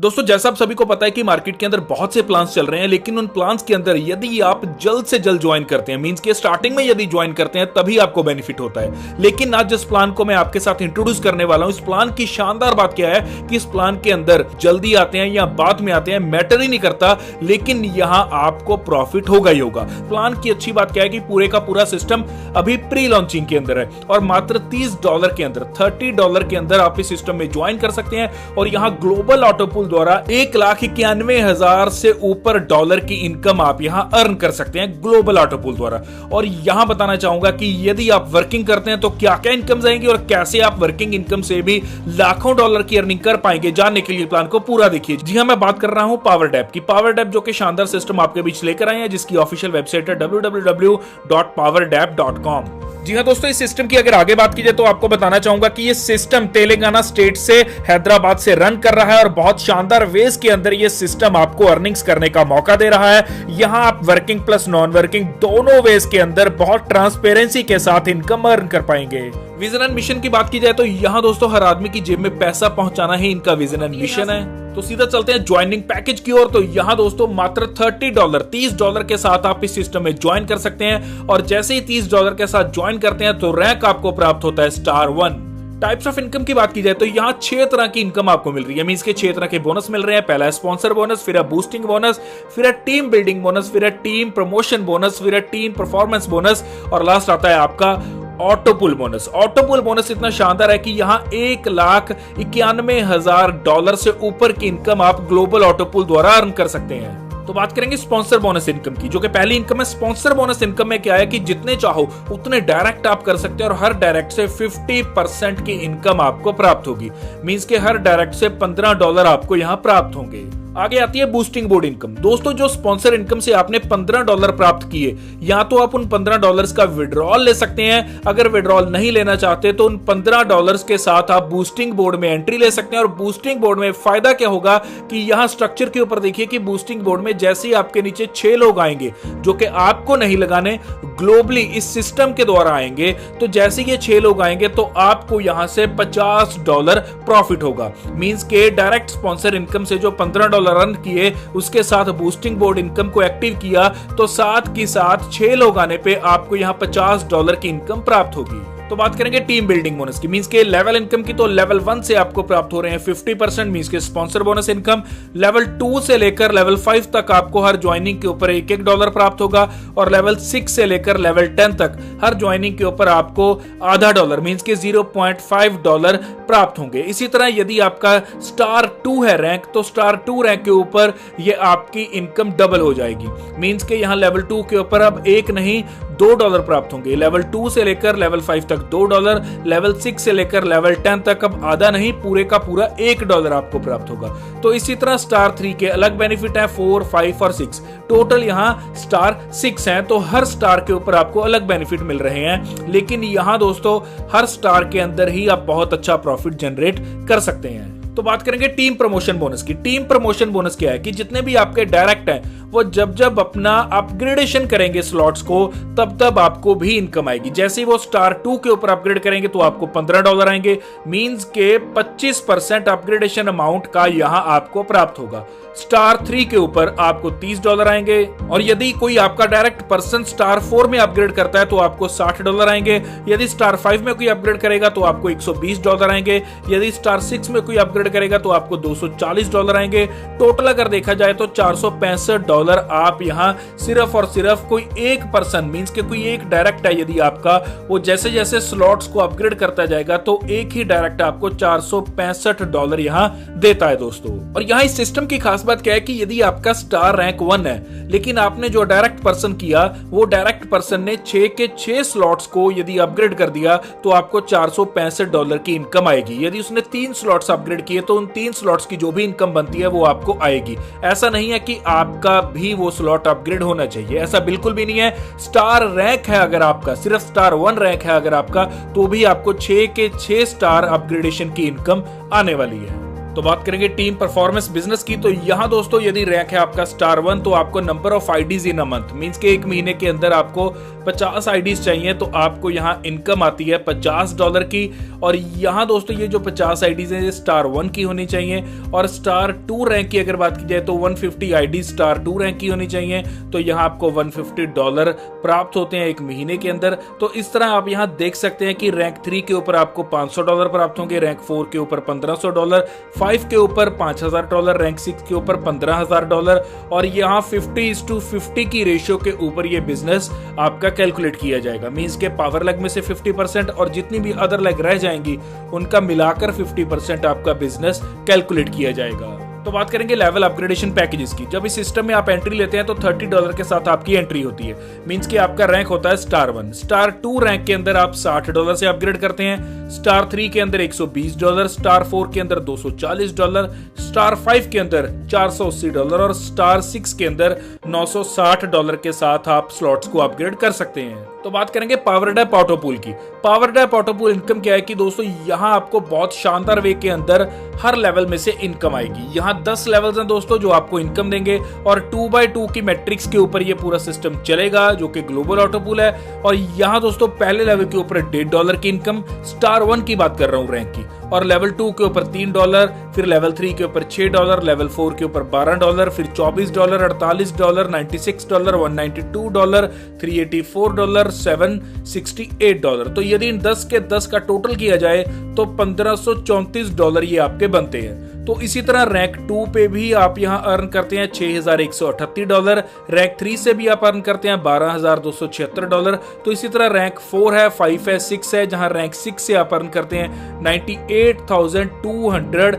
दोस्तों जैसा आप सभी को पता है कि मार्केट के अंदर बहुत से प्लान्स चल रहे हैं, लेकिन उन प्लान्स के अंदर यदि आप जल्द से जल्द ज्वाइन करते हैं, मींस के स्टार्टिंग में यदि ज्वाइन करते हैं तभी आपको बेनिफिट होता है। लेकिन आज जिस प्लान को मैं आपके साथ इंट्रोड्यूस करने वाला हूं, इस प्लान की शानदार बात क्या है कि इस प्लान के अंदर जल्दी आते हैं या बाद में आते हैं मैटर ही नहीं करता, लेकिन यहां आपको प्रॉफिट होगा ही होगा। प्लान की अच्छी बात क्या है कि पूरे का पूरा सिस्टम अभी प्री लॉन्चिंग के अंदर है और मात्र $30 के अंदर, $30 के अंदर आप इस सिस्टम में ज्वाइन कर सकते हैं और यहां ग्लोबल ऑटोपूल द्वारा 1,91,000 से ऊपर डॉलर की इनकम आप यहां अर्न कर सकते हैं ग्लोबल ऑटोपूल द्वारा। और यहां बताना चाहूंगा कि यदि आप वर्किंग करते हैं तो क्या क्या इनकम आएंगी और कैसे आप वर्किंग इनकम से भी लाखों डॉलर की अर्निंग कर पाएंगे। जानने के लिए प्लान को पूरा देखिए। जी हां, मैं बात कर रहा हूं पावरडेप की। पावरडेप जो कि शानदार सिस्टम आपके बीच लेकर आए हैं, जिसकी ऑफिशियल वेबसाइट है www.powerdep.com। जी हाँ दोस्तों, इस सिस्टम की अगर आगे बात की जाए तो आपको बताना चाहूंगा कि ये सिस्टम तेलंगाना स्टेट से हैदराबाद से रन कर रहा है और बहुत शानदार वेज के अंदर ये सिस्टम आपको अर्निंग्स करने का मौका दे रहा है। यहां आप वर्किंग प्लस नॉन वर्किंग दोनों वेज के अंदर बहुत ट्रांसपेरेंसी के साथ इनकम अर्न कर पाएंगे। विजन एंड मिशन की बात की जाए तो यहां दोस्तों हर आदमी की जेब में पैसा पहुंचाना ही इनका विजन एंड मिशन है। तो सीधा चलते हैं ज्वाइनिंग पैकेज की ओर। तो यहाँ दोस्तों मात्र $30 के साथ आप इस सिस्टम में ज्वाइन कर सकते हैं और जैसे ही $30 के साथ ज्वाइन करते हैं तो रैंक आपको प्राप्त होता है स्टार 1। टाइप्स ऑफ इनकम की बात की जाए तो यहाँ 6 तरह की इनकम आपको मिल रही है। मींस के 6 तरह के बोनस मिल रहे हैं। पहला है स्पॉन्सर बोनस, फिर है बूस्टिंग बोनस, फिर है टीम बिल्डिंग बोनस, फिर है टीम प्रमोशन बोनस, फिर है टीम परफॉर्मेंस बोनस और लास्ट आता है आपका ऑटोपूल बोनस। ऑटोपूल बोनस इतना शानदार है कि यहां $1,91,000 से ऊपर की इनकम आप ग्लोबल ऑटोपूल द्वारा अर्न कर सकते हैं। तो बात करेंगे स्पॉन्सर बोनस इनकम की, जो कि पहली इनकम है। स्पॉन्सर बोनस इनकम में क्या है कि जितने चाहो उतने डायरेक्ट आप कर सकते हैं और हर डायरेक्ट से 50% की इनकम आपको प्राप्त होगी। मींस के हर डायरेक्ट से $15 आपको यहां प्राप्त होंगे। आगे आती है बूस्टिंग बोर्ड इनकम। दोस्तों जो स्पॉन्सर इनकम से आपने $15 प्राप्त किए, या तो आप उन $15 का विड्रॉल ले सकते हैं। अगर विड्रॉल नहीं लेना चाहते तो उन $15 के साथ आप बूस्टिंग बोर्ड में एंट्री ले सकते हैं। और बूस्टिंग बोर्ड में फायदा क्या होगा कि यहां स्ट्रक्चर के ऊपर देखिए कि बूस्टिंग बोर्ड में जैसे ही आपके नीचे 6 लोग आएंगे जो कि आपको नहीं लगाने, ग्लोबली इस सिस्टम के द्वारा आएंगे, तो जैसे ये 6 लोग आएंगे तो आपको यहां से $50 प्रॉफिट होगा। मींस के डायरेक्ट स्पॉन्सर इनकम से जो $15 रन किए, उसके साथ बूस्टिंग बोर्ड इनकम को एक्टिव किया तो साथ की साथ 6 लोग आने पे आपको यहां $50 की इनकम प्राप्त होगी। तो बात करेंगे टीम बिल्डिंग बोनस की। मींस के लेवल इनकम की तो लेवल 1 से आपको प्राप्त हो रहे हैं 50%, मींस के स्पॉन्सर बोनस इनकम। लेवल 2 से लेकर लेवल 5 तक आपको हर ज्वाइनिंग के ऊपर $1 प्राप्त होगा और लेवल 6 से लेकर लेवल 10 तक हर ज्वाइनिंग के ऊपर आपको आधा डॉलर, मींस के $0.5 प्राप्त होंगे। इसी तरह यदि आपका स्टार 2 है रैंक, तो स्टार 2 रैंक के ऊपर ये आपकी इनकम डबल हो जाएगी। मींस के यहां लेवल 2 के ऊपर अब 1 नहीं $2 प्राप्त होंगे। लेवल 2 से लेकर लेवल 5 तक $2, लेवल 6 से लेकर लेवल 10 तक अब आधा नहीं पूरे का पूरा $1 आपको प्राप्त होगा। तो इसी तरह स्टार 3 के अलग बेनिफिट है, 4, 5 और 6। टोटल यहाँ स्टार 6 हैं, तो हर स्टार के ऊपर आपको अलग बेनिफिट मिल रहे हैं। लेकिन यहाँ दोस्तों हर स्टार के अंदर ही आप बहुत अच्छा प्रॉफिट जनरेट कर सकते हैं। तो बात करेंगे टीम प्रमोशन बोनस की। टीम प्रमोशन बोनस क्या है कि जितने भी आपके डायरेक्ट हैं वो जब जब अपना अपग्रेडेशन करेंगे स्लॉट्स को, तब तब आपको भी इनकम आएगी। जैसे ही वो स्टार 2 के ऊपर अपग्रेड करेंगे तो आपको $15 आएंगे। मींस के 25% अपग्रेडेशन अमाउंट का यहां आपको प्राप्त होगा। स्टार 3 के ऊपर आपको $30 आएंगे और यदि कोई आपका डायरेक्ट पर्सन स्टार 4 में अपग्रेड करता है तो आपको $60 आएंगे। यदि स्टार 5 में कोई अपग्रेड करेगा तो आपको $120 आएंगे। यदि स्टार 6 में कोई अपग्रेड करेगा तो आपको $240 आएंगे। टोटल अगर देखा जाए तो $465 आप यहां सिर्फ और सिर्फ कोई एक पर्सन, मींस के कोई एक डायरेक्ट है यदि आपका, वो जैसे जैसे स्लॉट्स को अपग्रेड करता जाएगा तो एक ही डायरेक्ट आपको $465 यहां देता है दोस्तों। और यहां इस सिस्टम की खास बात क्या है कि यदि आपका स्टार रैंक 1 है, लेकिन आपने जो डायरेक्ट पर्सन किया वो डायरेक्ट पर्सन ने 6 के 6 स्लॉट्स को यदि अपग्रेड कर दिया तो आपको $465 की इनकम आएगी। यदि उसने 3 स्लॉट्स अपग्रेड किए तो उन 3 स्लॉट्स की जो भी इनकम बनती है वो आपको आएगी। ऐसा नहीं है कि आपका भी वो स्लॉट अपग्रेड होना चाहिए, ऐसा बिल्कुल भी नहीं है। स्टार रैंक है अगर आपका, सिर्फ स्टार 1 रैंक है अगर आपका, तो भी आपको 6 के 6 स्टार अपग्रेडेशन की इनकम आने वाली है। तो बात करेंगे टीम परफॉर्मेंस बिजनेस की। तो यहाँ दोस्तों यदि रैंक है आपका स्टार 1 तो आपको number of IDs in a month means के एक महीने के अंदर आपको 50 आईडीज चाहिए, तो आपको यहाँ इनकम आती है $50 की। और यहाँ दोस्तों ये जो 50 आईडीज है स्टार 1 की होनी चाहिए, और स्टार 2 रैंक की अगर बात की जाए तो 150 आईडीज स्टार 2 रैंक की होनी चाहिए, तो यहाँ आपको $150 प्राप्त होते हैं एक महीने के अंदर। तो इस तरह आप यहाँ देख सकते हैं कि रैंक 3 के ऊपर आपको $500 प्राप्त होंगे, रैंक 4 के ऊपर $1500, 5 के ऊपर $5000, रैंक 6 के ऊपर $15000, और यहाँ 50:50 की रेशियो के ऊपर ये बिजनेस आपका कैलकुलेट किया जाएगा। मींस के पावर लेग में से 50% और जितनी भी अदर लेग रह जाएंगी उनका मिलाकर 50% आपका बिजनेस कैलकुलेट किया जाएगा। तो बात करेंगे लेवल अपग्रेडेशन पैकेजेस की। जब इस सिस्टम में आप एंट्री लेते हैं तो $30 के साथ आपकी एंट्री होती है। मींस कि आपका रैंक होता है स्टार 1। स्टार 2 रैंक के अंदर आप $60 से अपग्रेड करते हैं, स्टार 3 के अंदर $120, स्टार 4 के अंदर $240, स्टार 5 के अंदर $480 और स्टार 6 के अंदर $960 के साथ आप स्लॉट्स को अपग्रेड कर सकते हैं। तो बात करेंगे पावर डैप ऑटो पूल की। Power dap auto pool income क्या है कि दोस्तों यहाँ आपको बहुत शानदार वे के अंदर हर लेवल में से इनकम आएगी। यहाँ 10 लेवल्स हैं दोस्तों जो आपको इनकम देंगे, और 2x2 की मैट्रिक्स के ऊपर ये पूरा सिस्टम चलेगा जो कि ग्लोबल ऑटो पूल है। और यहाँ दोस्तों पहले लेवल के ऊपर $1.5 की इनकम, स्टार 1 की बात कर रहा हूँ रैंक की, और लेवल 2 के ऊपर $3, फिर लेवल 3 के ऊपर $6, लेवल 4 के ऊपर $12, फिर $24, $48, $96, $192, $384, $768। तो यदि इन 10 के 10 का टोटल किया जाए तो $1534 ये आपके बनते हैं। तो इसी तरह रैंक 2 पे भी आप यहाँ अर्न करते हैं $6138, रैंक 3 से भी आप अर्न करते हैं $12276। तो इसी तरह रैंक 4 है, 5 है, 6 है, जहां रैंक 6 से आप अर्न करते हैं $98,208।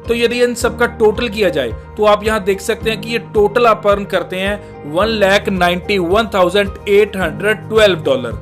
तो यदि इन सब का टोटल किया जाए तो आप यहां देख सकते हैं कि ये टोटल आप अर्न करते हैं $1,91,812।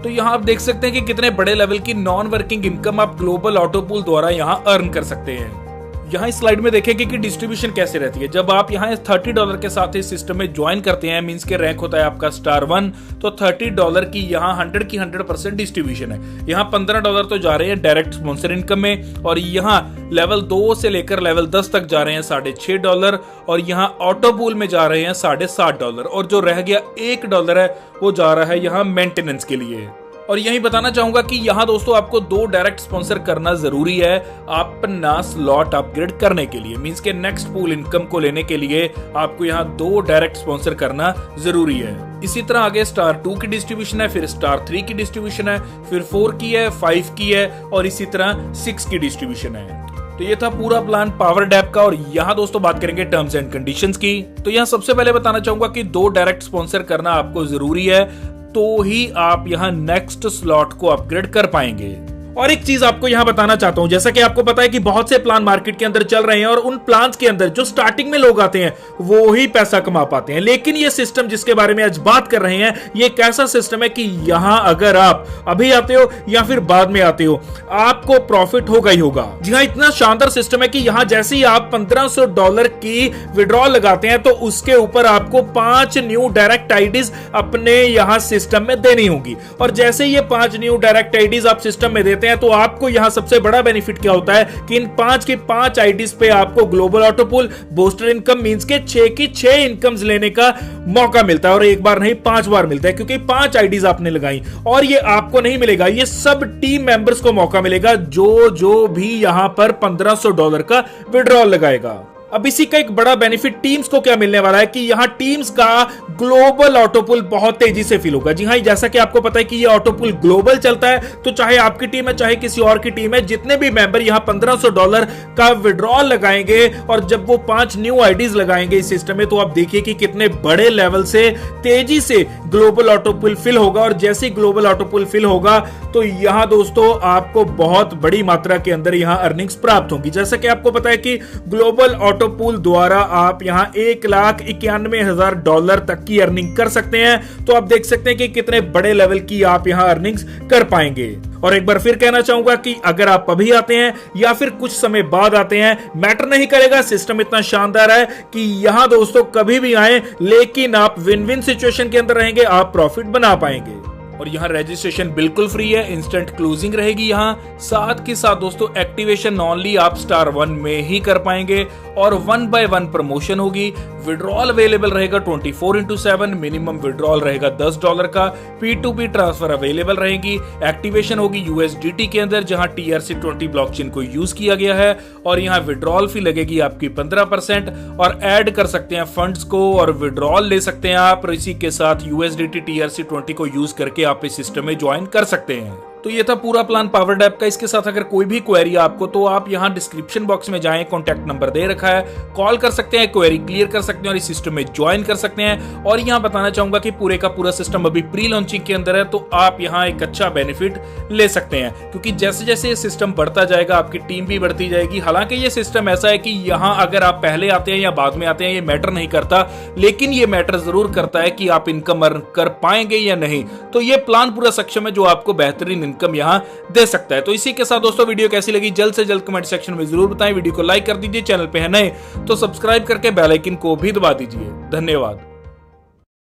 तो यहाँ आप देख सकते हैं कि कितने बड़े लेवल की नॉन वर्किंग इनकम आप ग्लोबल ऑटो पूल द्वारा यहाँ अर्न कर सकते हैं। यहाँ इस स्लाइड में देखेंगे कि डिस्ट्रीब्यूशन कैसे रहती है। जब आप यहाँ $30 के साथ इस सिस्टम में ज्वाइन करते हैं, मींस के रैंक होता है आपका स्टार 1, तो $30 की यहाँ 100% डिस्ट्रीब्यूशन है। यहाँ $15 तो जा रहे हैं डायरेक्ट स्पॉन्सर इनकम में, और यहाँ लेवल 2 से लेकर लेवल 10 तक जा रहे हैं $6.5, और यहाँ ऑटो पूल में जा रहे हैं $7.5, और जो रह गया $1 है वो जा रहा है यहाँ मेंटेनेंस के लिए। और यही बताना चाहूंगा कि यहाँ दोस्तों आपको 2 डायरेक्ट स्पॉन्सर करना जरूरी है अपना स्लॉट अपग्रेड करने के लिए। मींस के नेक्स्ट पूल इनकम को लेने के लिए आपको यहाँ 2 डायरेक्ट स्पॉन्सर करना जरूरी है। इसी तरह आगे स्टार 2 की डिस्ट्रीब्यूशन है, फिर स्टार 3 की डिस्ट्रीब्यूशन है, फिर 4 की है, 5 की है, और इसी तरह 6 की डिस्ट्रीब्यूशन है। तो ये था पूरा प्लान पावर डैप का। और यहाँ दोस्तों बात करेंगे टर्म्स एंड कंडीशंस की। तो यहाँ सबसे पहले बताना चाहूंगा कि 2 डायरेक्ट स्पॉन्सर करना आपको जरूरी है, तो ही आप यहां नेक्स्ट स्लॉट को अपग्रेड कर पाएंगे। और एक चीज आपको यहां बताना चाहता हूं, जैसा कि आपको पता है कि बहुत से प्लान मार्केट के अंदर चल रहे हैं, और उन प्लान्स के अंदर जो स्टार्टिंग में लोग आते हैं वो ही पैसा कमा पाते हैं। लेकिन ये सिस्टम जिसके बारे में आज बात कर रहे हैं, ये एक ऐसा सिस्टम है कि यहां अगर आप अभी आते हो या फिर बाद में आते हो, आपको प्रॉफिट होगा ही होगा। जी हाँ, इतना शानदार सिस्टम है कि यहां जैसे ही आप $1500 की विड्रॉल लगाते हैं तो उसके ऊपर आपको 5 न्यू डायरेक्ट आईडीज अपने यहां सिस्टम में देनी होगी। और जैसे ये 5 न्यू डायरेक्ट आईडीज आप सिस्टम में देते हैं तो आपको यहां सबसे बड़ा बेनिफिट क्या होता है कि इन 5 की 5 आईडीज पे आपको global auto pool booster income means के 6 की 6 इनकम्स लेने का मौका मिलता है। और एक बार नहीं 5 बार मिलता है, क्योंकि 5 आईडीज आपने लगाई। और ये आपको नहीं मिलेगा, ये सब टीम मेंबर्स को मौका मिलेगा जो भी यहां पर $1500 का विड्रॉल लगाएगा। अब इसी का एक बड़ा बेनिफिट टीम्स को क्या मिलने वाला है कि यहां टीम्स का ग्लोबल ऑटो पूल बहुत तेजी से फिल होगा। जी हां, जैसा कि आपको पता है कि ये ऑटो पूल ग्लोबल चलता है, तो चाहे आपकी टीम है चाहे किसी और की टीम है, जितने भी मेंबर यहां $1500 का विड्रॉल लगाएंगे और जब वो 5 न्यू आईडीज लगाएंगे इस सिस्टम में, तो आप देखिए कि कितने बड़े लेवल से तेजी से ग्लोबल ऑटो पूल फिल होगा। और जैसे ग्लोबल ऑटो पूल फिल होगा तो यहां दोस्तों आपको बहुत बड़ी मात्रा के अंदर यहां अर्निंग्स प्राप्त होंगी। जैसा कि आपको पता है कि ग्लोबल ऑटो पूल द्वारा आप यहां $1,91,000 तक की अर्निंग कर सकते हैं। तो आप देख सकते हैं कि कितने बड़े लेवल की आप यहां अर्निंग्स कर पाएंगे। और एक बार फिर कहना चाहूंगा कि अगर आप अभी आते हैं या फिर कुछ समय बाद आते हैं, मैटर नहीं करेगा, सिस्टम इतना शानदार है कि यहां दोस्तों कभी भी आए, लेकिन आप विन विन सिचुएशन के अंदर रहेंगे, आप प्रॉफिट बना पाएंगे। और यहाँ रजिस्ट्रेशन बिल्कुल फ्री है, इंस्टेंट क्लोजिंग रहेगी यहाँ। साथ के साथ दोस्तों एक्टिवेशन ओनली आप स्टार 1 में ही कर पाएंगे और 1 by 1 प्रमोशन होगी। विड्रॉल अवेलेबल रहेगा 24/7, मिनिमम विड्रॉल रहेगा $10 का। P2P ट्रांसफर अवेलेबल रहेगी। एक्टिवेशन होगी USDT के अंदर जहां TRC20 ब्लॉकचेन को यूज किया गया है और यहाँ विड्रॉल फी लगेगी आपकी 15% और ऐड कर सकते हैं फंड्स को और विड्रॉल ले सकते हैं आप। इसी के साथ USDT TRC20 को यूज करके आप इस सिस्टम में ज्वाइन कर सकते हैं। तो ये था पूरा प्लान पावर्ड ऐप का। इसके साथ अगर कोई भी क्वेरी आपको तो आप यहाँ डिस्क्रिप्शन बॉक्स में जाएं, कॉन्टैक्ट नंबर दे रखा है, कॉल कर सकते हैं, क्वेरी क्लियर कर सकते हैं और इस सिस्टम में ज्वाइन कर सकते हैं। और यहाँ बताना चाहूंगा कि पूरे का पूरा सिस्टम अभी प्री लॉन्चिंग के अंदर है, तो आप यहाँ एक अच्छा बेनिफिट ले सकते हैं क्योंकि जैसे जैसे ये सिस्टम बढ़ता जाएगा आपकी टीम भी बढ़ती जाएगी। हालांकि ये सिस्टम ऐसा है कि यहाँ अगर आप पहले आते हैं या बाद में आते हैं ये मैटर नहीं करता, लेकिन ये मैटर जरूर करता है कि आप इनकम अर्न कर पाएंगे या नहीं। तो ये प्लान पूरा सक्षम है जो आपको बेहतरीन इनकम यहाँ दे सकता है। तो इसी के साथ दोस्तों वीडियो कैसी लगी जल्द से जल्द कमेंट सेक्शन में जरूर बताएं। वीडियो को लाइक कर दीजिए, चैनल पे है नए तो सब्सक्राइब करके बेल आइकन को भी दबा दीजिए। धन्यवाद।